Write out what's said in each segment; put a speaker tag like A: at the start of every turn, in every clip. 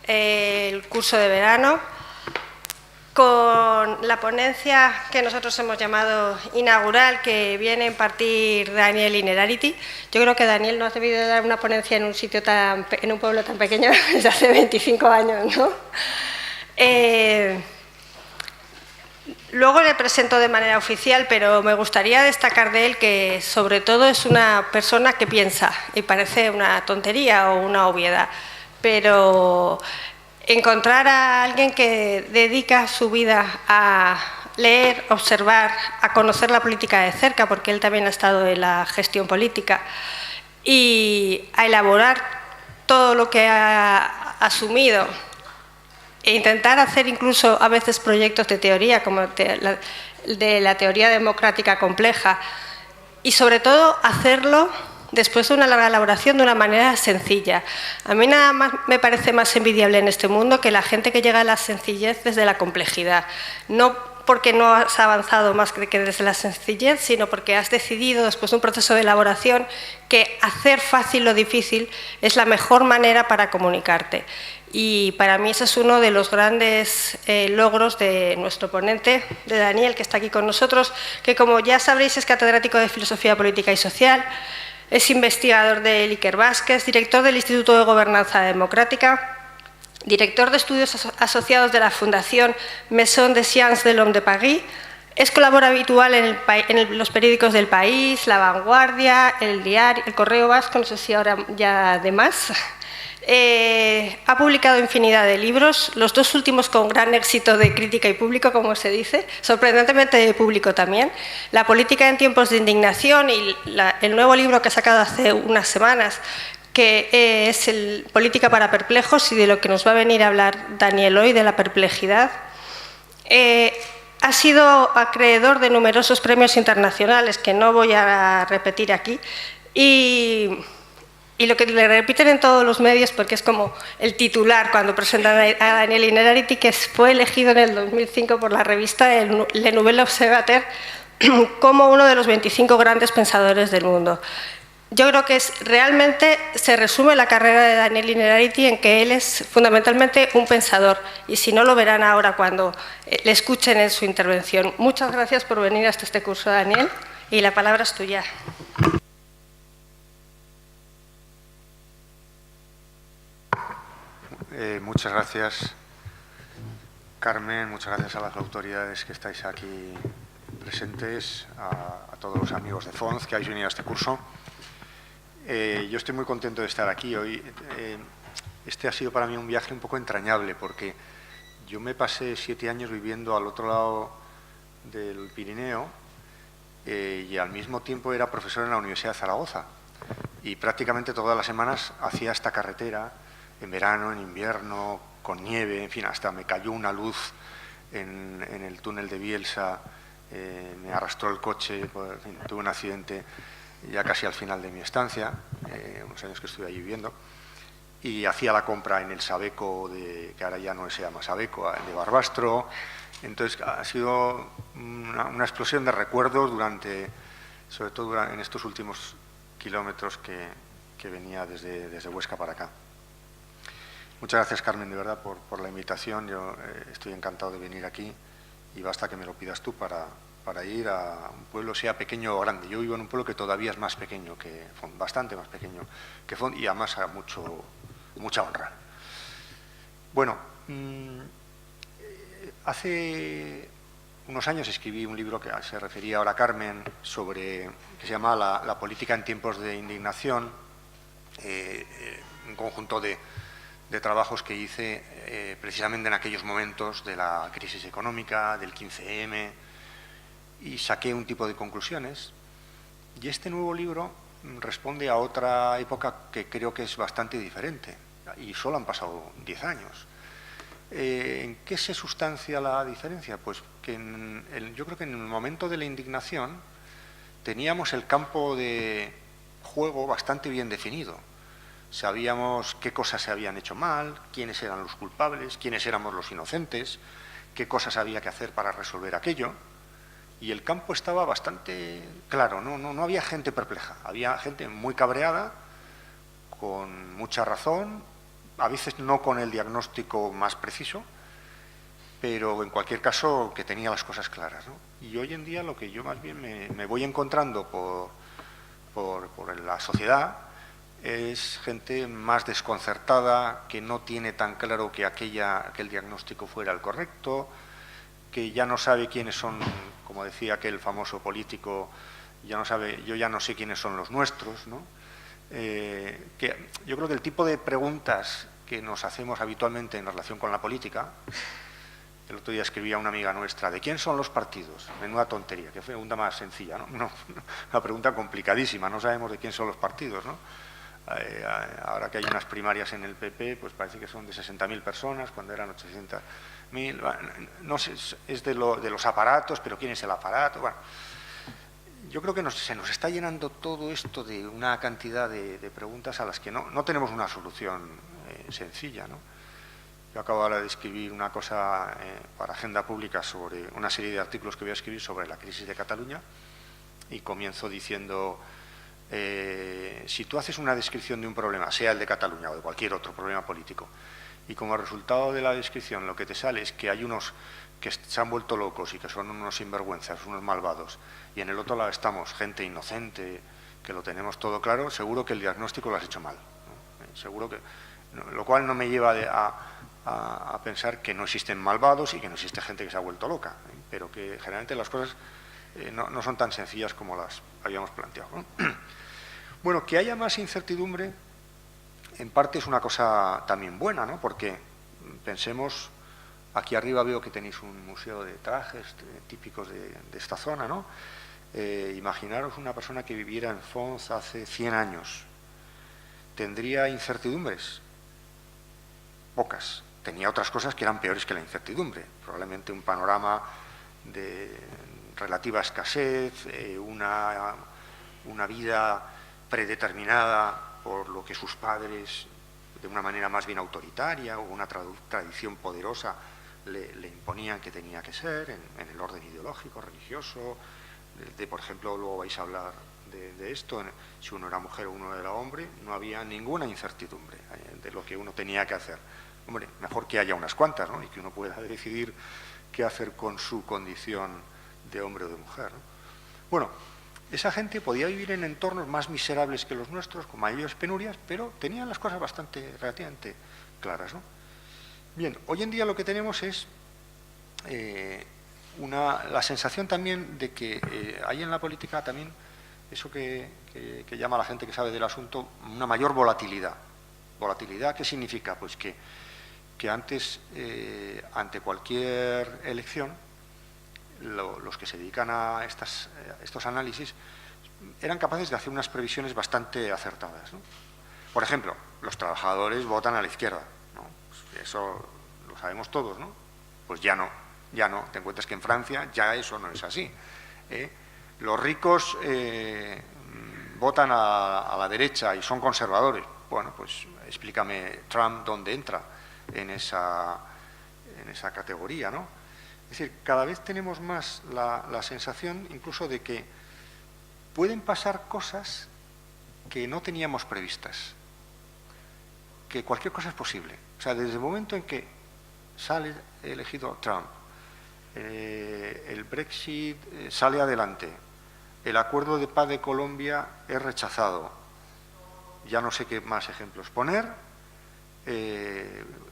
A: el curso de verano con la ponencia que nosotros hemos llamado inaugural, que viene a impartir Daniel Innerarity. Yo creo que Daniel no ha debido de dar una ponencia en en un pueblo tan pequeño desde hace 25 años, ¿no? Luego le presento de manera oficial, pero me gustaría destacar de él que sobre todo es una persona que piensa, y parece una tontería o una obviedad, pero encontrar a alguien que dedica su vida a leer, observar, a conocer la política de cerca, porque él también ha estado en la gestión política, y a elaborar todo lo que ha asumido e intentar hacer incluso a veces proyectos de teoría, como de la teoría democrática compleja, y sobre todo hacerlo después de una larga elaboración de una manera sencilla. A mí nada más me parece más envidiable en este mundo que la gente que llega a la sencillez desde la complejidad. No porque no has avanzado más que desde la sencillez, sino porque has decidido, después de un proceso de elaboración, que hacer fácil lo difícil es la mejor manera para comunicarte. Y para mí ese es uno de los grandes logros de nuestro ponente, de Daniel, que está aquí con nosotros, que como ya sabréis es catedrático de Filosofía Política y Social, es investigador del Ikerbasquez, director del Instituto de Gobernanza Democrática, director de estudios asociados de la Fundación Maison des Sciences de l'Homme de Paris, es colaborador habitual en los periódicos del País, La Vanguardia, El Diario, El Correo Vasco, no sé si ahora ya de más. Ha publicado infinidad de libros, los dos últimos con gran éxito de crítica y público, como se dice, sorprendentemente de público también. La política en tiempos de indignación y el nuevo libro que ha sacado hace unas semanas, que es Política para perplejos, y de lo que nos va a venir a hablar Daniel hoy, de la perplejidad. Ha sido acreedor de numerosos premios internacionales, que no voy a repetir aquí, y lo que le repiten en todos los medios, porque es como el titular cuando presentan a Daniel Innerarity, que fue elegido en el 2005 por la revista Le Nouvel Observateur como uno de los 25 grandes pensadores del mundo. Yo creo que realmente se resume la carrera de Daniel Innerarity en que él es fundamentalmente un pensador, y si no lo verán ahora cuando le escuchen en su intervención. Muchas gracias por venir hasta este curso, Daniel, y la palabra es tuya.
B: Muchas gracias, Carmen, muchas gracias a las autoridades que estáis aquí presentes, a todos los amigos de FONZ que habéis venido a este curso. Yo estoy muy contento de estar aquí hoy. Este ha sido para mí un viaje un poco entrañable, porque yo me pasé 7 años viviendo al otro lado del Pirineo y al mismo tiempo era profesor en la Universidad de Zaragoza, y prácticamente todas las semanas hacía esta carretera, en verano, en invierno, con nieve, en fin, hasta me cayó una luz en el túnel de Bielsa, me arrastró el coche, en fin, tuve un accidente ya casi al final de mi estancia, unos años que estuve allí viviendo, y hacía la compra en el Sabeco, que ahora ya no se llama Sabeco, de Barbastro. Entonces ha sido una explosión de recuerdos sobre todo en estos últimos kilómetros que venía desde Huesca para acá. Muchas gracias, Carmen, de verdad, por la invitación. Yo estoy encantado de venir aquí, y basta que me lo pidas tú para ir a un pueblo, sea pequeño o grande. Yo vivo en un pueblo que todavía es más pequeño que Font, bastante más pequeño que Font, y además a mucha honra. Bueno, hace unos años escribí un libro que se refería ahora Carmen, que se llama la política en tiempos de indignación, un conjunto de trabajos que hice precisamente en aquellos momentos de la crisis económica, del 15M, y saqué un tipo de conclusiones. Y este nuevo libro responde a otra época que creo que es bastante diferente, y solo han pasado 10 años. ¿En qué se sustancia la diferencia? Pues que yo creo que en el momento de la indignación teníamos el campo de juego bastante bien definido. Sabíamos qué cosas se habían hecho mal, quiénes eran los culpables, quiénes éramos los inocentes, qué cosas había que hacer para resolver aquello. Y el campo estaba bastante claro, no había gente perpleja, había gente muy cabreada, con mucha razón, a veces no con el diagnóstico más preciso, pero en cualquier caso que tenía las cosas claras, ¿no? Y hoy en día lo que yo más bien me voy encontrando por la sociedad es gente más desconcertada, que no tiene tan claro que aquel diagnóstico fuera el correcto, que ya no sabe quiénes son, como decía aquel famoso político, yo ya no sé quiénes son los nuestros, ¿no? Que yo creo que el tipo de preguntas que nos hacemos habitualmente en relación con la política, el otro día escribía una amiga nuestra, ¿de quién son los partidos? Menuda tontería, que fue una más sencilla, ¿no? Una pregunta complicadísima, no sabemos de quién son los partidos, ¿no? Ahora que hay unas primarias en el PP, pues parece que son de 60.000 personas, cuando eran 800.000, no sé, es de los aparatos, pero ¿quién es el aparato? Bueno, yo creo que se nos está llenando todo esto de una cantidad de preguntas a las que no tenemos una solución sencilla, ¿no? Yo acabo ahora de escribir una cosa para Agenda Pública sobre una serie de artículos que voy a escribir sobre la crisis de Cataluña y comienzo diciendo, si tú haces una descripción de un problema, sea el de Cataluña o de cualquier otro problema político, y como resultado de la descripción lo que te sale es que hay unos que se han vuelto locos y que son unos sinvergüenzas, unos malvados, y en el otro lado estamos gente inocente, que lo tenemos todo claro, seguro que el diagnóstico lo has hecho mal, ¿no? Seguro que, lo cual no me lleva a pensar que no existen malvados y que no existe gente que se ha vuelto loca, ¿eh? Pero que generalmente las cosas no son tan sencillas como las habíamos planteado, ¿no? Bueno, que haya más incertidumbre en parte es una cosa también buena, ¿no? Porque pensemos, aquí arriba veo que tenéis un museo de trajes típicos de esta zona, ¿no? Imaginaros una persona que viviera en Fons hace 100 años. ¿Tendría incertidumbres? Pocas. Tenía otras cosas que eran peores que la incertidumbre. Probablemente un panorama de relativa escasez, una vida predeterminada por lo que sus padres, de una manera más bien autoritaria o una tradición poderosa, le imponían que tenía que ser, en el orden ideológico, religioso, por ejemplo, luego vais a hablar de esto, si uno era mujer o uno era hombre, no había ninguna incertidumbre de lo que uno tenía que hacer. Hombre, mejor que haya unas cuantas, ¿no? Y que uno pueda decidir qué hacer con su condición de hombre o de mujer, ¿no? Bueno, esa gente podía vivir en entornos más miserables que los nuestros, con mayores penurias, pero tenían las cosas relativamente claras, ¿no? Bien, hoy en día lo que tenemos es la sensación también de que hay en la política también eso que llama la gente que sabe del asunto una mayor volatilidad. ¿Volatilidad qué significa? Pues que antes, ante cualquier elección, los que se dedican a estos análisis eran capaces de hacer unas previsiones bastante acertadas, ¿no? Por ejemplo, los trabajadores votan a la izquierda, ¿no? Pues eso lo sabemos todos, ¿no? Pues ya no. Te encuentras que en Francia ya eso no es así, ¿eh? Los ricos votan a la derecha y son conservadores. Bueno, pues explícame Trump dónde entra en esa categoría, ¿no? Es decir, cada vez tenemos más la sensación incluso de que pueden pasar cosas que no teníamos previstas, que cualquier cosa es posible. O sea, desde el momento en que sale elegido Trump, el Brexit sale adelante, el acuerdo de paz de Colombia es rechazado, ya no sé qué más ejemplos poner,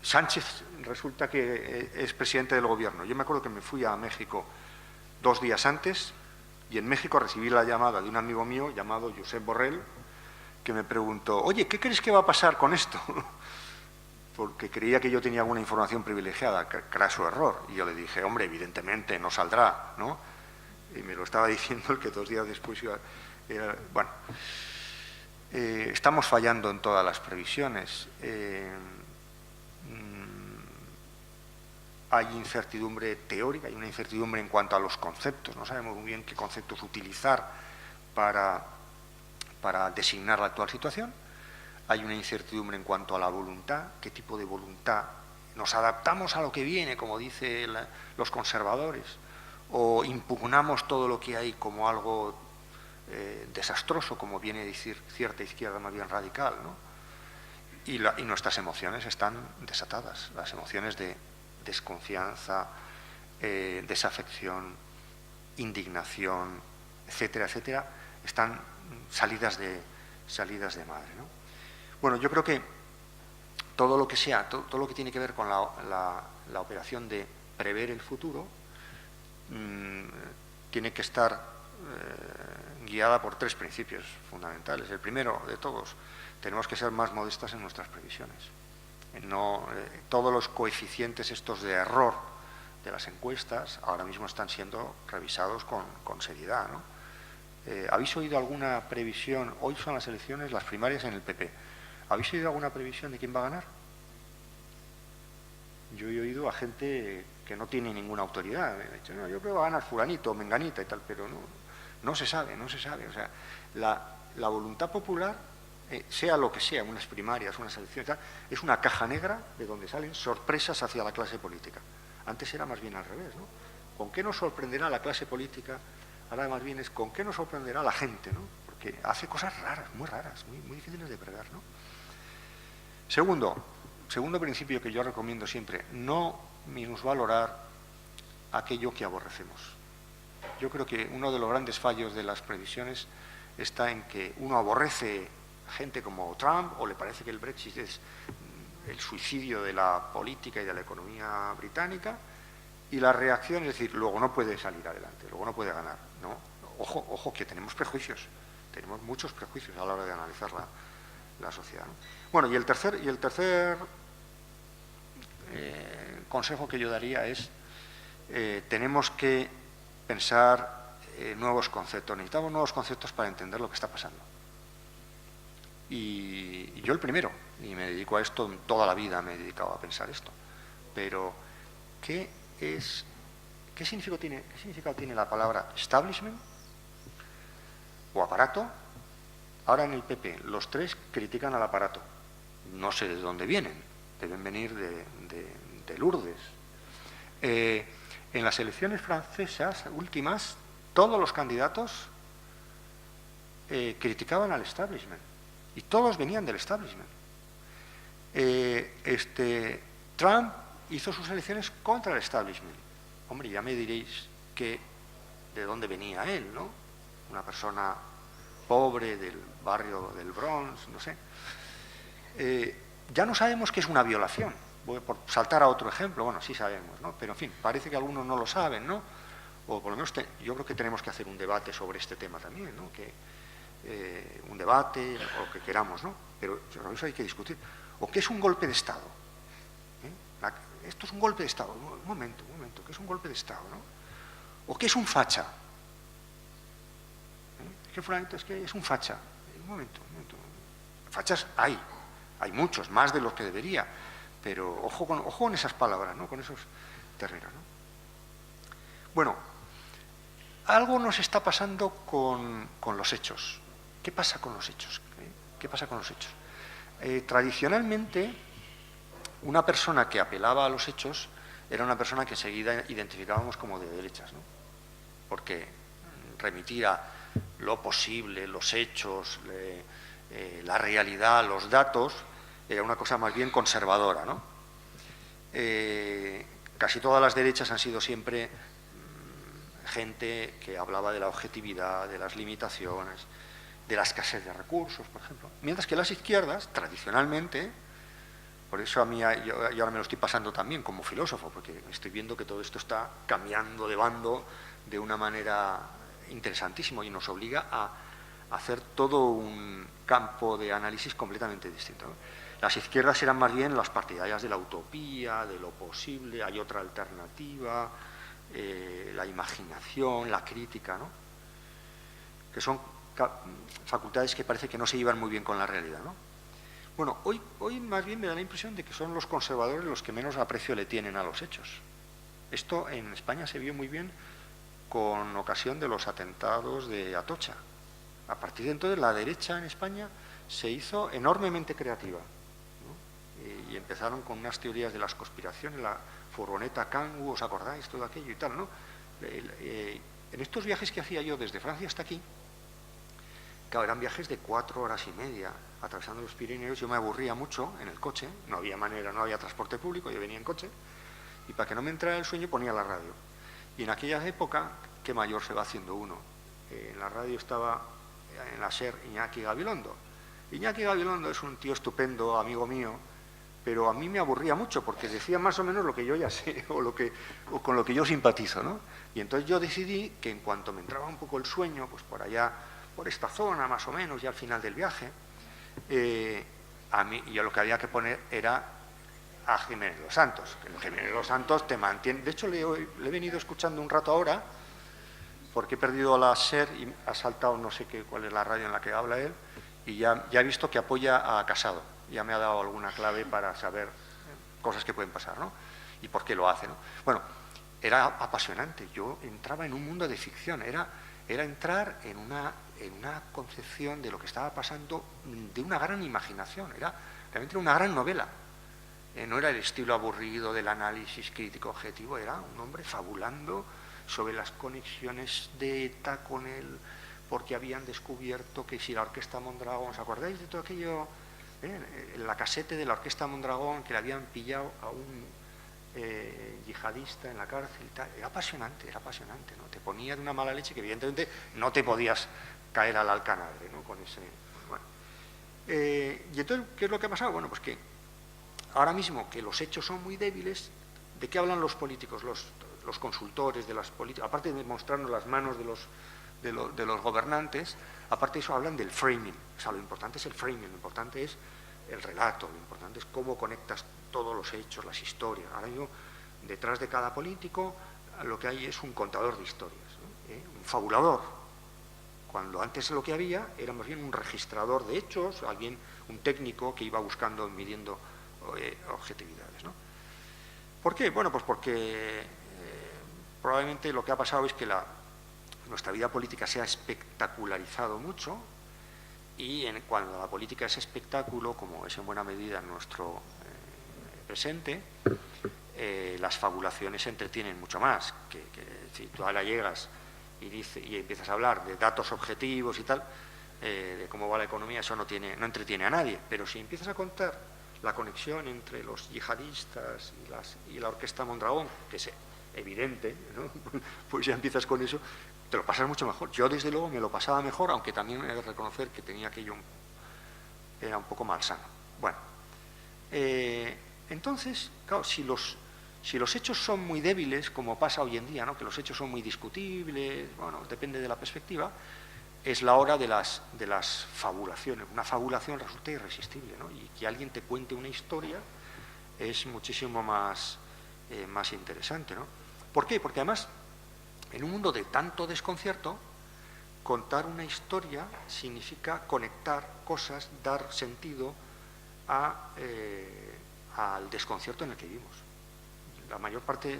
B: Sánchez resulta que es presidente del gobierno. Yo me acuerdo que me fui a México 2 días antes y en México recibí la llamada de un amigo mío llamado Josep Borrell, que me preguntó, oye, ¿qué crees que va a pasar con esto? Porque creía que yo tenía alguna información privilegiada, craso error. Y yo le dije, hombre, evidentemente no saldrá, ¿no? Y me lo estaba diciendo el que 2 días después iba... Bueno, estamos fallando en todas las previsiones. Hay incertidumbre teórica, hay una incertidumbre en cuanto a los conceptos. No sabemos muy bien qué conceptos utilizar para designar la actual situación. Hay una incertidumbre en cuanto a la voluntad, qué tipo de voluntad. ¿Nos adaptamos a lo que viene, como dicen los conservadores, o impugnamos todo lo que hay como algo desastroso, como viene a decir cierta izquierda más bien radical, ¿no? y nuestras emociones están desatadas, las emociones de desconfianza, desafección, indignación, etcétera, etcétera, están salidas de madre, ¿no? Bueno, yo creo que todo lo que sea, todo lo que tiene que ver con la operación de prever el futuro, tiene que estar guiada por 3 principios fundamentales. El primero de todos, tenemos que ser más modestas en nuestras previsiones. Todos los coeficientes estos de error de las encuestas ahora mismo están siendo revisados con seriedad, ¿no? ¿Habéis oído alguna previsión? Hoy son las elecciones, las primarias en el PP. ¿Habéis oído alguna previsión de quién va a ganar? Yo he oído a gente que no tiene ninguna autoridad. Me ha dicho, no, yo creo que va a ganar fulanito, menganita y tal, pero no se sabe. O sea, la voluntad popular, sea lo que sea, unas primarias, unas elecciones, tal, es una caja negra de donde salen sorpresas hacia la clase política. Antes era más bien al revés, ¿no? ¿Con qué nos sorprenderá la clase política? Ahora más bien es con qué nos sorprenderá la gente, ¿no? Porque hace cosas raras, muy difíciles de prever, ¿no? Segundo principio que yo recomiendo siempre, no minusvalorar aquello que aborrecemos. Yo creo que uno de los grandes fallos de las previsiones está en que uno aborrece gente como Trump o le parece que el Brexit es el suicidio de la política y de la economía británica, y la reacción es decir, luego no puede salir adelante, luego no puede ganar, ¿no? Ojo, que tenemos prejuicios, tenemos muchos prejuicios a la hora de analizar la sociedad, ¿no? Bueno, y el tercer consejo que yo daría es tenemos que pensar nuevos conceptos, necesitamos nuevos conceptos para entender lo que está pasando. Y yo el primero, y me dedico a esto toda la vida, me he dedicado a pensar esto, pero ¿qué significado tiene la palabra establishment o aparato? Ahora en el PP, los 3 critican al aparato. No sé de dónde vienen, deben venir de Lourdes. En las elecciones francesas últimas, todos los candidatos criticaban al establishment, y todos venían del establishment. Trump hizo sus elecciones contra el establishment. Hombre, ya me diréis de dónde venía él, ¿no? Una persona pobre del barrio del Bronx, no sé. Ya no sabemos qué es una violación. Voy por saltar a otro ejemplo, bueno, sí sabemos, ¿no? Pero en fin, parece que algunos no lo saben, ¿no? O por lo menos yo creo que tenemos que hacer un debate sobre este tema también, ¿no? Un debate, o lo que queramos, ¿no? Pero sobre eso hay que discutir. ¿O qué es un golpe de Estado? Esto es un golpe de Estado. Un momento, ¿qué es un golpe de Estado, no? ¿O qué es un facha? Es que es un facha. Un momento. Fachas hay muchos, más de los que debería, pero ojo con esas palabras, ¿no? Con esos términos, ¿no? Bueno, algo nos está pasando con los hechos. ¿Qué pasa con los hechos? ¿Qué pasa con los hechos? Tradicionalmente, una persona que apelaba a los hechos era una persona que enseguida identificábamos como de derechas, ¿no? Porque remitir a lo posible, los hechos, la realidad, los datos, era una cosa más bien conservadora, ¿no? Casi todas las derechas han sido siempre gente que hablaba de la objetividad, de las limitaciones, de la escasez de recursos, por ejemplo. Mientras que las izquierdas, tradicionalmente, por eso a mí, yo ahora me lo estoy pasando también como filósofo, porque estoy viendo que todo esto está cambiando de bando de una manera interesantísima y nos obliga a hacer todo un campo de análisis completamente distinto, ¿no? Las izquierdas eran más bien las partidarias de la utopía, de lo posible, hay otra alternativa, la imaginación, la crítica, ¿no? Que son facultades que parece que no se llevan muy bien con la realidad, ¿no? Bueno, hoy más bien me da la impresión de que son los conservadores los que menos aprecio le tienen a los hechos. Esto en España se vio muy bien con ocasión de los atentados de Atocha. A partir de entonces la derecha en España se hizo enormemente creativa, ¿no? Y empezaron con unas teorías de las conspiraciones, la furgoneta Kangoo, ¿os acordáis? Todo aquello y tal, ¿no? En estos viajes que hacía yo desde Francia hasta aquí, claro, eran viajes de 4 horas y media, atravesando los Pirineos, yo me aburría mucho en el coche, no había manera, no había transporte público, yo venía en coche, y para que no me entrara el sueño ponía la radio. Y en aquella época, qué mayor se va haciendo uno. En la radio estaba en la SER Iñaki Gabilondo. Iñaki Gabilondo es un tío estupendo, amigo mío, pero a mí me aburría mucho porque decía más o menos lo que yo ya sé o con lo que yo simpatizo, ¿no? Y entonces yo decidí que en cuanto me entraba un poco el sueño, pues por allá, por esta zona más o menos, ya al final del viaje, a mí yo lo que había que poner era a Jiménez Los Santos, que Jiménez Los Santos te mantiene. De hecho, le he venido escuchando un rato ahora, porque he perdido la SER y ha saltado no sé cuál es la radio en la que habla él, y ya he visto que apoya a Casado, ya me ha dado alguna clave para saber cosas que pueden pasar, ¿no? Y por qué lo hace, ¿no? Bueno, era apasionante, yo entraba en un mundo de ficción, era entrar en una concepción de lo que estaba pasando, de una gran imaginación, realmente una gran novela. No era el estilo aburrido del análisis crítico objetivo, era un hombre fabulando sobre las conexiones de ETA con él, porque habían descubierto que si la Orquesta Mondragón, ¿os acordáis de todo aquello? La casete de la Orquesta Mondragón, que le habían pillado a un yihadista en la cárcel y tal. Era apasionante, ¿no? Te ponía de una mala leche que evidentemente no te podías caer al alcanadre, ¿no? Con ese... Bueno. Y entonces, ¿qué es lo que ha pasado? Bueno, pues que ahora mismo que los hechos son muy débiles, ¿de qué hablan los políticos, los consultores de las políticas? Aparte de mostrarnos las manos de los gobernantes, aparte de eso hablan del framing. O sea, lo importante es el framing, lo importante es el relato, lo importante es cómo conectas todos los hechos, las historias. Ahora mismo, detrás de cada político, lo que hay es un contador de historias, ¿no? Un fabulador, cuando antes lo que había era más bien un registrador de hechos, un técnico que iba buscando, midiendo objetividades, ¿no? ¿Por qué? Bueno, pues porque probablemente lo que ha pasado es que nuestra vida política se ha espectacularizado mucho, y cuando la política es espectáculo, como es en buena medida en nuestro presente, las fabulaciones se entretienen mucho más, que si tú ahora llegas y empiezas a hablar de datos objetivos y tal, de cómo va la economía, eso no entretiene a nadie. Pero si empiezas a contar la conexión entre los yihadistas y la Orquesta Mondragón, que es evidente, ¿no? Pues ya empiezas con eso, te lo pasas mucho mejor. Yo desde luego me lo pasaba mejor, aunque también he de reconocer que tenía aquello, era un poco malsano. Bueno, entonces, claro, si los hechos son muy débiles, como pasa hoy en día, ¿no? Que los hechos son muy discutibles, bueno, depende de la perspectiva, es la hora de las fabulaciones. Una fabulación resulta irresistible, ¿no? Y que alguien te cuente una historia es muchísimo más interesante, ¿no? ¿Por qué? Porque además, en un mundo de tanto desconcierto, contar una historia significa conectar cosas, dar sentido al desconcierto en el que vivimos. La mayor parte,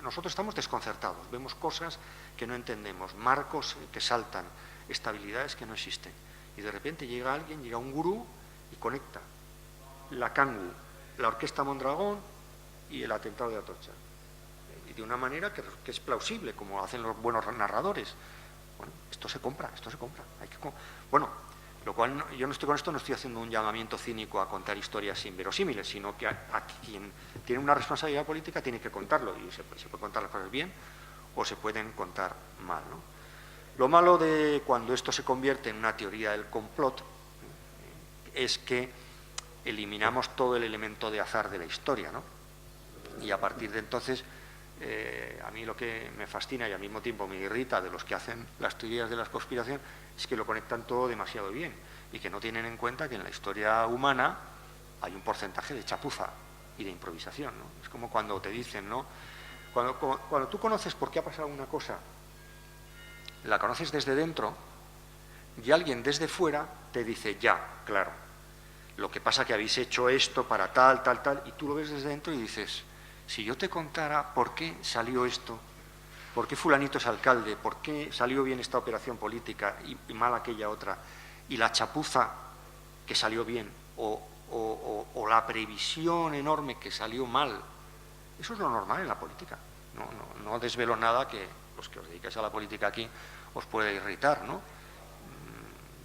B: nosotros estamos desconcertados, vemos cosas que no entendemos, marcos que saltan, estabilidades que no existen. Y de repente llega un gurú y conecta la Kangu, la Orquesta Mondragón y el atentado de Atocha. Y de una manera que es plausible, como hacen los buenos narradores. Bueno, esto se compra. Bueno, lo cual yo no estoy haciendo un llamamiento cínico a contar historias inverosímiles, sino que a quien tiene una responsabilidad política tiene que contarlo, y se puede contar las cosas bien o se pueden contar mal, ¿no? Lo malo de cuando esto se convierte en una teoría del complot es que eliminamos todo el elemento de azar de la historia, ¿no? Y a partir de entonces, a mí lo que me fascina y al mismo tiempo me irrita de los que hacen las teorías de la conspiración es que lo conectan todo demasiado bien y que no tienen en cuenta que en la historia humana hay un porcentaje de chapuza y de improvisación, ¿no? Es como cuando te dicen, ¿no? Cuando tú conoces por qué ha pasado una cosa, la conoces desde dentro, y alguien desde fuera te dice, ya, claro, lo que pasa es que habéis hecho esto para tal, y tú lo ves desde dentro y dices, si yo te contara por qué salió esto, por qué fulanito es alcalde, por qué salió bien esta operación política y mal aquella otra, y la chapuza que salió bien, o la previsión enorme que salió mal, eso es lo normal en la política. No desvelo nada que los que os dedicáis a la política aquí os puede irritar, ¿no?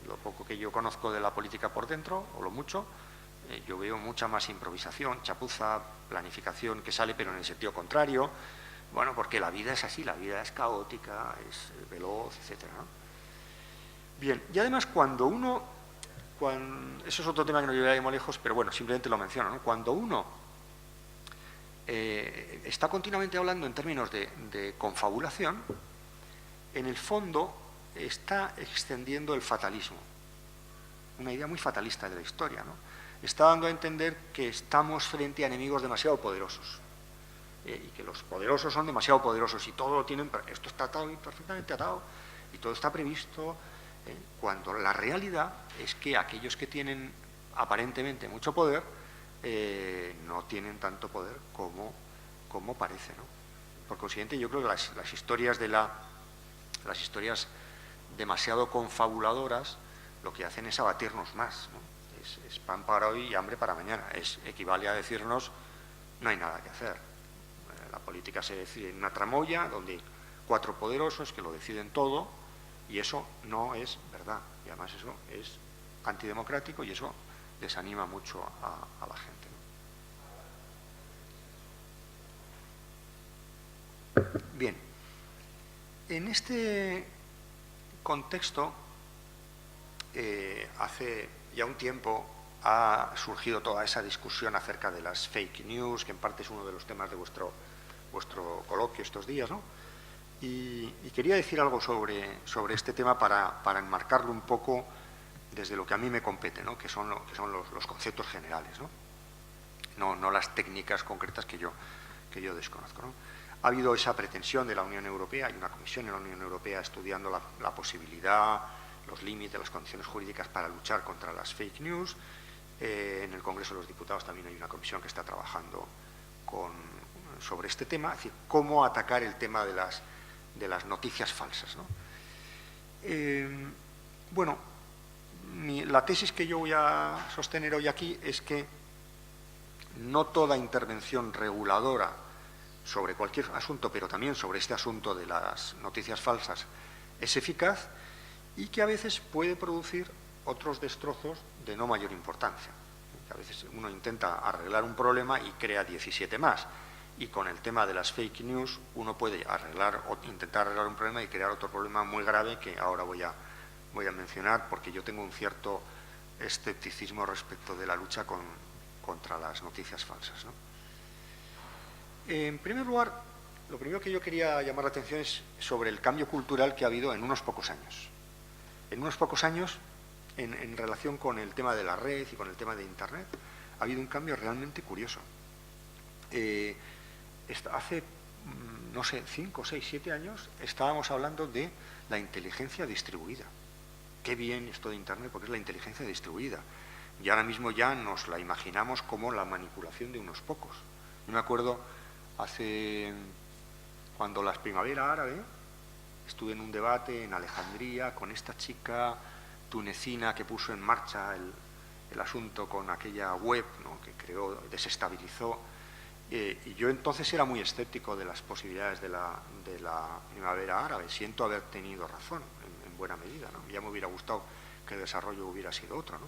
C: lo poco que yo conozco de la política por dentro, o lo mucho, yo veo mucha más improvisación, chapuza, planificación que sale, pero en el sentido contrario. Bueno, porque la vida es así, la vida es caótica, es veloz, etcétera, ¿no? Bien, y además cuando eso es otro tema que no llevaría muy lejos, pero bueno, simplemente lo menciono, ¿no? Cuando uno está continuamente hablando en términos de confabulación, en el fondo está extendiendo el fatalismo, una idea muy fatalista de la historia, ¿no? Está dando a entender que estamos frente a enemigos demasiado poderosos, y que los poderosos son demasiado poderosos y todo lo tienen, esto está atado, perfectamente atado, y todo está previsto, cuando la realidad es que aquellos que tienen aparentemente mucho poder no tienen tanto poder como parece, ¿no? Por consiguiente, yo creo que las historias historias demasiado confabuladoras lo que hacen es abatirnos más, ¿no? Es pan para hoy y hambre para mañana. Equivale a decirnos no hay nada que hacer. La política se decide en una tramoya donde 4 poderosos que lo deciden todo, y eso no es verdad. Y además eso es antidemocrático y eso desanima mucho a la gente, ¿no? Bien, en este contexto, hace ya un tiempo ha surgido toda esa discusión acerca de las fake news, que en parte es uno de los temas de vuestro coloquio estos días, ¿no? Y quería decir algo sobre este tema para enmarcarlo un poco desde lo que a mí me compete, ¿no? que son los conceptos generales, no las técnicas concretas que yo desconozco, ¿no? Ha habido esa pretensión de la Unión Europea, hay una comisión en la Unión Europea estudiando la posibilidad, los límites, las condiciones jurídicas para luchar contra las fake news. En el Congreso de los Diputados también hay una comisión que está trabajando sobre este tema, es decir, cómo atacar el tema de las noticias falsas, ¿no? Bueno, la tesis que yo voy a sostener hoy aquí es que no toda intervención reguladora sobre cualquier asunto, pero también sobre este asunto de las noticias falsas, es eficaz y que a veces puede producir otros destrozos de no mayor importancia. Que a veces uno intenta arreglar un problema y crea 17 más. Y con el tema de las fake news uno puede intentar arreglar un problema y crear otro problema muy grave que ahora voy a mencionar, porque yo tengo un cierto escepticismo respecto de la lucha contra las noticias falsas, ¿no? En primer lugar, lo primero que yo quería llamar la atención es sobre el cambio cultural que ha habido en unos pocos años. En unos pocos años, en relación con el tema de la red y con el tema de Internet, ha habido un cambio realmente curioso. Hace, no sé, 5, 6, 7 años estábamos hablando de la inteligencia distribuida. Qué bien esto de Internet, porque es la inteligencia distribuida. Y ahora mismo ya nos la imaginamos como la manipulación de unos pocos. Yo me acuerdo cuando la primavera árabe, estuve en un debate en Alejandría con esta chica tunecina que puso en marcha el asunto con aquella web, ¿no? Que creó, desestabilizó. Y yo entonces era muy escéptico de las posibilidades de la primavera árabe. Siento haber tenido razón en buena medida, ¿no? Ya me hubiera gustado que el desarrollo hubiera sido otro, ¿no?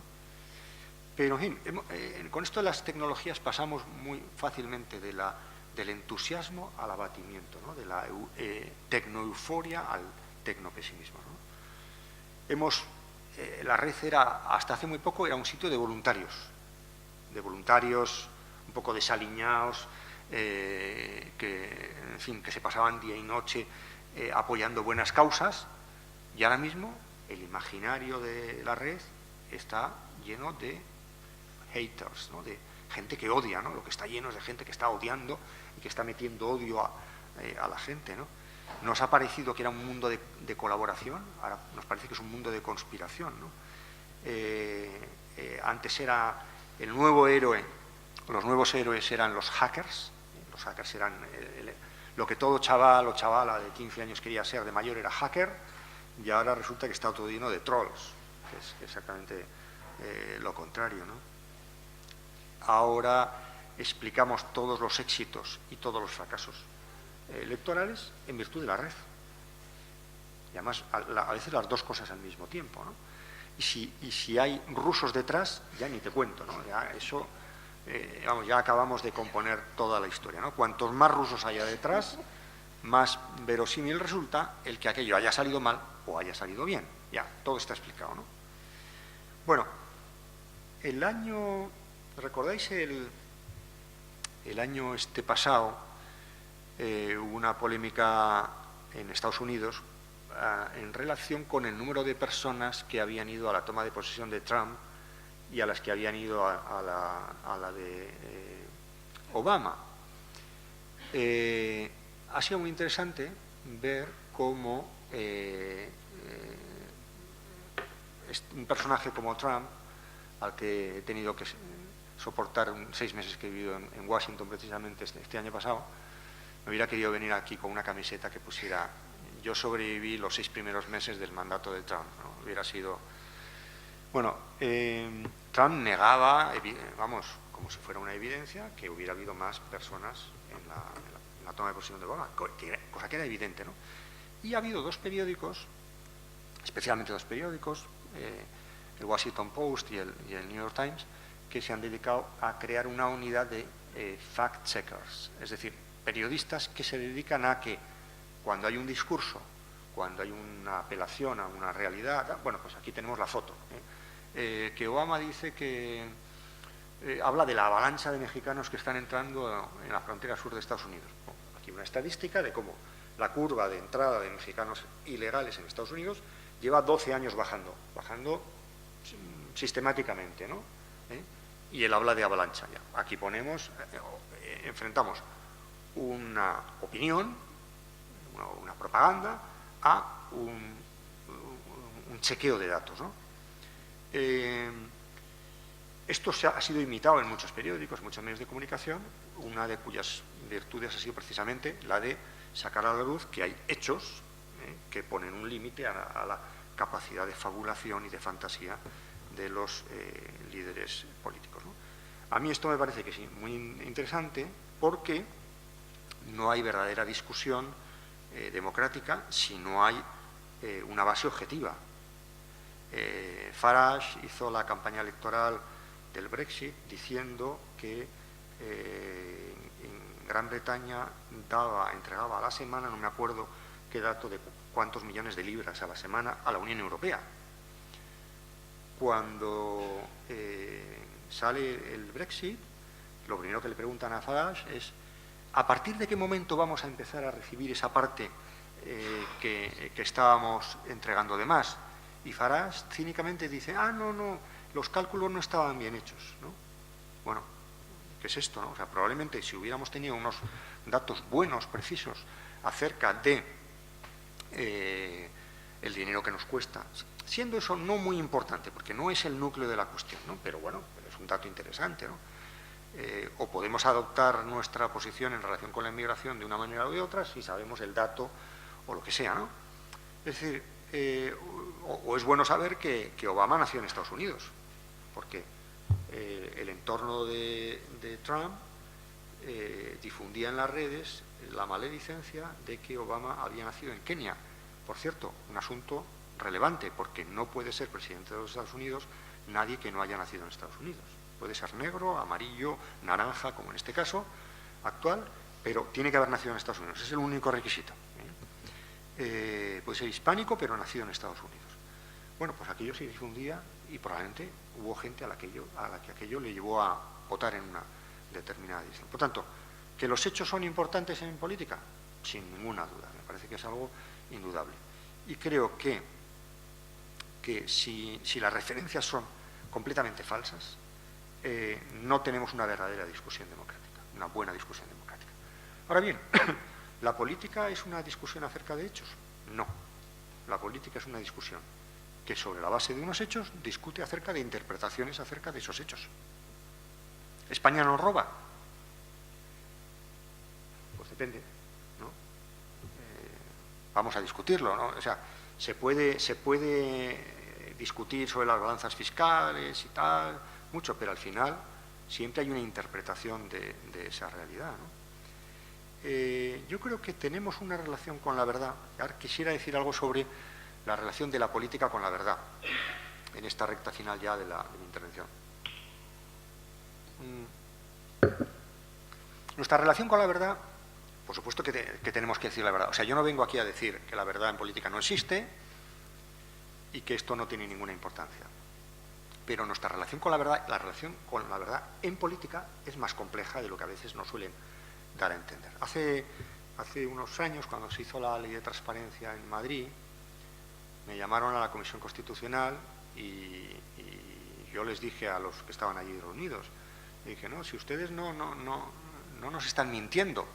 C: Pero, en fin, con esto de las tecnologías pasamos muy fácilmente del entusiasmo al abatimiento, ¿no? De la tecnoeuforia al tecnopesimismo, ¿no? La red hasta hace muy poco, era un sitio de voluntarios un poco desaliñados, en fin, que se pasaban día y noche apoyando buenas causas, y ahora mismo el imaginario de la red está lleno de haters, ¿no? De gente que odia, ¿no? Lo que está lleno es de gente que está odiando y que está metiendo odio a la gente, ¿no? Nos ha parecido que era un mundo de colaboración, ahora nos parece que es un mundo de conspiración, ¿no? Antes era el nuevo héroe, los nuevos héroes eran los hackers eran lo que todo chaval o chavala de 15 años quería ser de mayor era hacker, y ahora resulta que está todo lleno de trolls, que es exactamente lo contrario, ¿no? Ahora explicamos todos los éxitos y todos los fracasos electorales en virtud de la red. Y además, a veces las dos cosas al mismo tiempo, ¿no? y si hay rusos detrás, ya ni te cuento, ¿no? Ya eso, vamos, ya acabamos de componer toda la historia, ¿no? Cuantos más rusos haya detrás, más verosímil resulta el que aquello haya salido mal o haya salido bien. Ya, todo está explicado, ¿no? Bueno, el año, ¿recordáis el año pasado? Hubo una polémica en Estados Unidos en relación con el número de personas que habían ido a la toma de posesión de Trump y a las que habían ido a la de Obama. Ha sido muy interesante ver cómo un personaje como Trump, al que he tenido que soportar 6 meses que he vivido en Washington precisamente este año pasado, me hubiera querido venir aquí con una camiseta que pusiera "Yo sobreviví los 6 primeros meses del mandato de Trump", ¿no? Hubiera sido... Bueno, Trump negaba, vamos, como si fuera una evidencia, que hubiera habido más personas en la toma de posesión de Obama, cosa que era evidente, ¿no? Y ha habido 2 periódicos, especialmente 2 periódicos, el Washington Post y el New York Times, que se han dedicado a crear una unidad de fact-checkers, es decir, periodistas que se dedican a que cuando hay un discurso, cuando hay una apelación a una realidad, bueno, pues aquí tenemos la foto, que Obama dice que habla de la avalancha de mexicanos que están entrando en la frontera sur de Estados Unidos. Bueno, aquí una estadística de cómo la curva de entrada de mexicanos ilegales en Estados Unidos lleva 12 años bajando sistemáticamente, ¿no? Y él habla de avalancha. Ya. Aquí ponemos, enfrentamos una opinión, una propaganda, a un chequeo de datos, ¿no? Esto ha sido imitado en muchos periódicos, muchos medios de comunicación, una de cuyas virtudes ha sido precisamente la de sacar a la luz que hay hechos que ponen un límite a la capacidad de fabulación y de fantasía de los líderes políticos, ¿no? A mí esto me parece que sí, muy interesante, porque no hay verdadera discusión democrática si no hay una base objetiva. Farage hizo la campaña electoral del Brexit diciendo que en Gran Bretaña entregaba a la semana, no me acuerdo qué dato de cuántos millones de libras a la semana a la Unión Europea. Cuando sale el Brexit, lo primero que le preguntan a Farage es: ¿a partir de qué momento vamos a empezar a recibir esa parte que estábamos entregando de más? Y Farage cínicamente dice: no, los cálculos no estaban bien hechos, ¿no? Bueno, ¿qué es esto, no? O sea, probablemente si hubiéramos tenido unos datos buenos, precisos, acerca de el dinero que nos cuesta, siendo eso no muy importante, porque no es el núcleo de la cuestión, ¿no? Pero bueno, es un dato interesante, ¿no? O podemos adoptar nuestra posición en relación con la inmigración de una manera o de otra si sabemos el dato o lo que sea, ¿no? Es decir, o es bueno saber que Obama nació en Estados Unidos, porque el entorno de Trump difundía en las redes la maledicencia de que Obama había nacido en Kenia. Por cierto, un asunto relevante, porque no puede ser presidente de los Estados Unidos nadie que no haya nacido en Estados Unidos. Puede ser negro, amarillo, naranja, como en este caso actual, pero tiene que haber nacido en Estados Unidos. Es el único requisito. Puede ser hispánico, pero nacido en Estados Unidos. Bueno, pues aquello se difundía y probablemente hubo gente a la que aquello le llevó a votar en una determinada dirección. Por tanto, ¿que los hechos son importantes en política? Sin ninguna duda. Me parece que es algo indudable. Y creo que si las referencias son completamente falsas, no tenemos una verdadera discusión democrática, una buena discusión democrática. Ahora bien, ¿la política es una discusión acerca de hechos? No. La política es una discusión que sobre la base de unos hechos discute acerca de interpretaciones acerca de esos hechos. ¿España nos roba? Pues depende, ¿no? Vamos a discutirlo, ¿no? O sea, se puede discutir sobre las balanzas fiscales y tal, mucho, pero al final siempre hay una interpretación de esa realidad, ¿no? Yo creo que tenemos una relación con la verdad. Ahora quisiera decir algo sobre la relación de la política con la verdad. en esta recta final ya de mi intervención. Nuestra relación con la verdad, por supuesto que tenemos que decir la verdad. O sea, yo no vengo aquí a decir que la verdad en política no existe y que esto no tiene ninguna importancia. Pero nuestra relación con la verdad, la relación con la verdad en política es más compleja de lo que a veces nos suelen dar a entender. Hace unos años, cuando se hizo la ley de transparencia en Madrid, me llamaron a la Comisión Constitucional y yo les dije a los que estaban allí reunidos, dije, no, si ustedes no nos están mintiendo,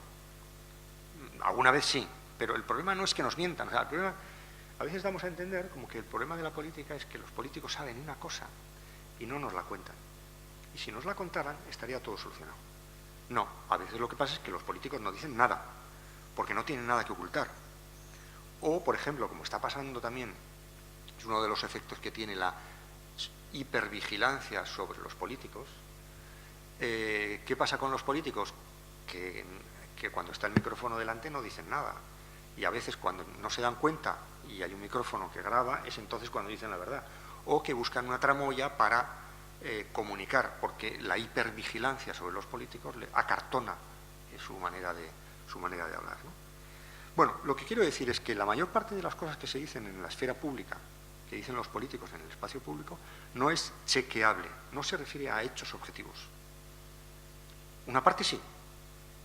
C: alguna vez sí, pero el problema no es que nos mientan, o sea, el problema, a veces damos a entender como que el problema de la política es que los políticos saben una cosa y no nos la cuentan. Y si nos la contaran, estaría todo solucionado. No, a veces lo que pasa es que los políticos no dicen nada, porque no tienen nada que ocultar. O, por ejemplo, como está pasando también, es uno de los efectos que tiene la hipervigilancia sobre los políticos. ¿Qué pasa con los políticos? Que cuando está el micrófono delante no dicen nada. Y a veces cuando no se dan cuenta y hay un micrófono que graba, es entonces cuando dicen la verdad. O que buscan una tramoya para comunicar, porque la hipervigilancia sobre los políticos le acartona su manera de hablar, ¿no? Bueno, lo que quiero decir es que la mayor parte de las cosas que se dicen en la esfera pública, que dicen los políticos en el espacio público, no es chequeable, no se refiere a hechos objetivos. Una parte sí,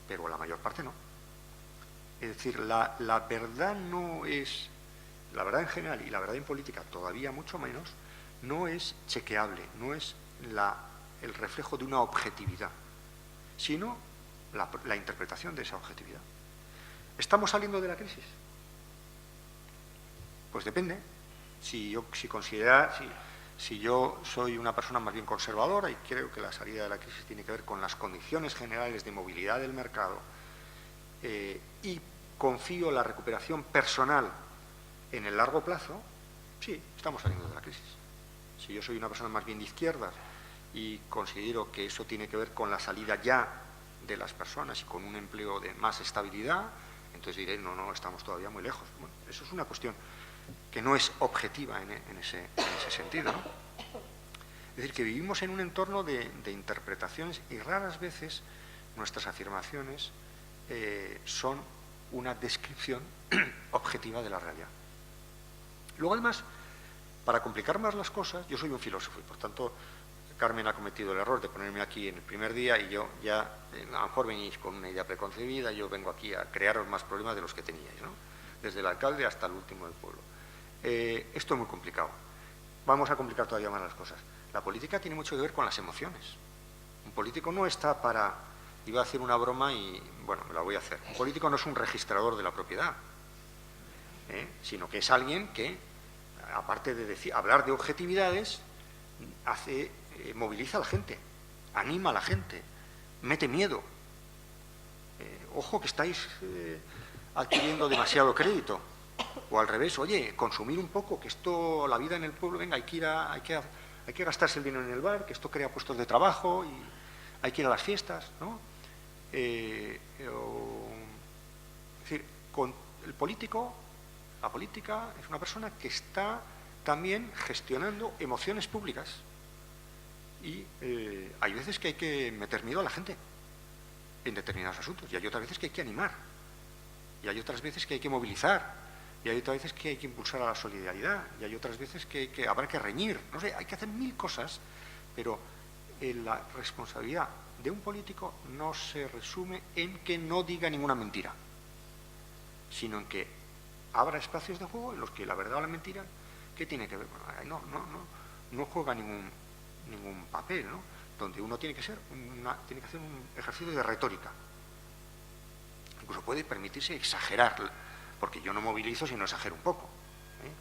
C: pero la mayor parte no. Es decir, la verdad no es, la verdad en general y la verdad en política todavía mucho menos, no es chequeable, no es el reflejo de una objetividad, sino la interpretación de esa objetividad. ¿Estamos saliendo de la crisis? Pues depende. Si yo soy una persona más bien conservadora y creo que la salida de la crisis tiene que ver con las condiciones generales de movilidad del mercado y confío la recuperación personal en el largo plazo, sí, estamos saliendo de la crisis. Si yo soy una persona más bien de izquierdas y considero que eso tiene que ver con la salida ya de las personas y con un empleo de más estabilidad, entonces diré, no, estamos todavía muy lejos. Bueno, eso es una cuestión que no es objetiva en ese sentido, ¿no? Es decir, que vivimos en un entorno de interpretaciones y raras veces nuestras afirmaciones son una descripción objetiva de la realidad. Luego, además, para complicar más las cosas, yo soy un filósofo y, por tanto, Carmen ha cometido el error de ponerme aquí en el primer día y yo ya, a lo mejor venís con una idea preconcebida, yo vengo aquí a crearos más problemas de los que teníais, ¿no? Desde el alcalde hasta el último del pueblo. Esto es muy complicado. Vamos a complicar todavía más las cosas. La política tiene mucho que ver con las emociones. Un político no está para... Iba a hacer una broma y, bueno, me la voy a hacer. Un político no es un registrador de la propiedad, sino que es alguien que, aparte de hablar de objetividades, moviliza a la gente, anima a la gente, mete miedo. Ojo que estáis adquiriendo demasiado crédito. O al revés, oye, consumir un poco, que esto, la vida en el pueblo, venga, hay que gastarse el dinero en el bar, que esto crea puestos de trabajo y hay que ir a las fiestas, ¿no? Es decir, con el político, la política es una persona que está también gestionando emociones públicas y hay veces que hay que meter miedo a la gente en determinados asuntos y hay otras veces que hay que animar y hay otras veces que hay que movilizar y hay otras veces que hay que impulsar a la solidaridad y hay otras veces que habrá que reñir, no sé, hay que hacer mil cosas, pero la responsabilidad de un político no se resume en que no diga ninguna mentira, sino en que abra espacios de juego en los que la verdad o la mentira, ¿qué tiene que ver? Bueno, no juega ningún papel, ¿no? Donde uno tiene que hacer un ejercicio de retórica. Incluso puede permitirse exagerar, porque yo no movilizo si no exagero un poco.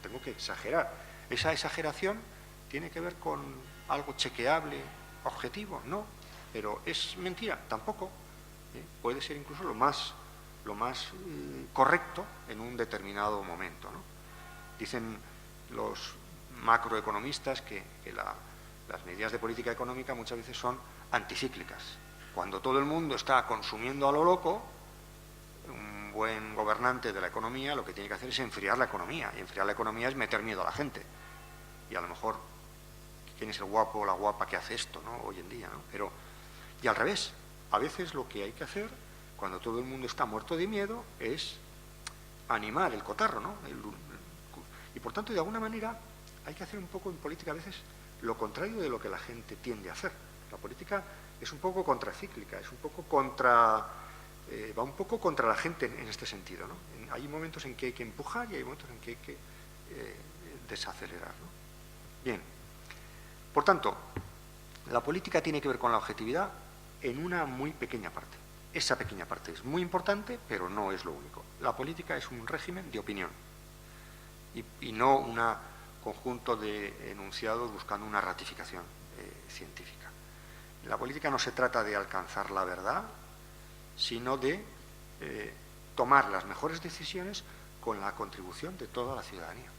C: Tengo que exagerar. Esa exageración tiene que ver con algo chequeable, objetivo, no, pero es mentira, tampoco. Puede ser incluso lo más correcto en un determinado momento, ¿no? Dicen los macroeconomistas que las medidas de política económica muchas veces son anticíclicas. Cuando todo el mundo está consumiendo a lo loco, un buen gobernante de la economía lo que tiene que hacer es enfriar la economía, y enfriar la economía es meter miedo a la gente. Y a lo mejor quién es el guapo o la guapa que hace esto, ¿no? Hoy en día, ¿no? Pero, y al revés, a veces lo que hay que hacer, cuando todo el mundo está muerto de miedo, es animar el cotarro, ¿no? Y por tanto, de alguna manera, hay que hacer un poco en política a veces lo contrario de lo que la gente tiende a hacer. La política es un poco contracíclica, es un poco va un poco contra la gente en este sentido, ¿no? Hay momentos en que hay que empujar y hay momentos en que hay que desacelerar, ¿no? Bien, por tanto, la política tiene que ver con la objetividad en una muy pequeña parte. Esa pequeña parte es muy importante, pero no es lo único. La política es un régimen de opinión y no un conjunto de enunciados buscando una ratificación científica. En la política no se trata de alcanzar la verdad, sino de tomar las mejores decisiones con la contribución de toda la ciudadanía,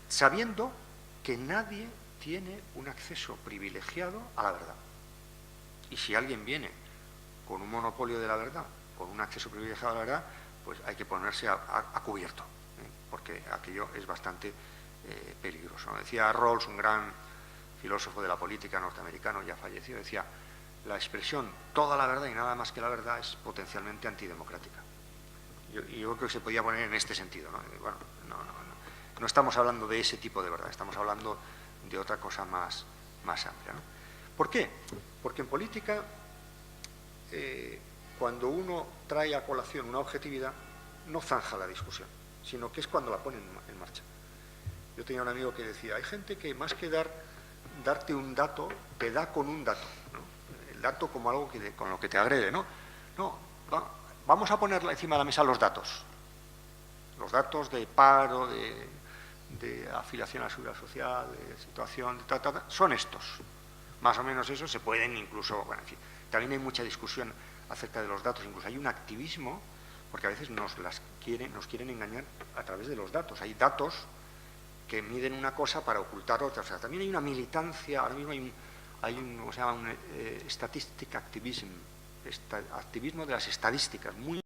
C: sabiendo que nadie tiene un acceso privilegiado a la verdad. Y si alguien viene con un monopolio de la verdad, con un acceso privilegiado a la verdad, pues hay que ponerse a cubierto, porque aquello es bastante peligroso. Decía Rawls, un gran filósofo de la política norteamericano, ya fallecido, decía: la expresión toda la verdad y nada más que la verdad es potencialmente antidemocrática. Yo creo que se podía poner en este sentido, ¿no? Bueno, no estamos hablando de ese tipo de verdad, estamos hablando de otra cosa más amplia, ¿no? ¿Por qué? Porque en política, cuando uno trae a colación una objetividad, no zanja la discusión, sino que es cuando la pone en marcha. Yo tenía un amigo que decía: hay gente que más que darte un dato, te da con un dato, ¿no? El dato como algo con lo que te agrede, ¿no? No, vamos a poner encima de la mesa los datos de paro, de afiliación a la seguridad social, de situación, son estos. Más o menos eso se pueden incluso, bueno, en fin, también hay mucha discusión acerca de los datos, incluso hay un activismo, porque a veces nos quieren engañar a través de los datos. Hay datos que miden una cosa para ocultar otra. O sea, también hay una militancia, ahora mismo hay un ¿cómo se llama? Un statistic activism, activismo de las estadísticas, muy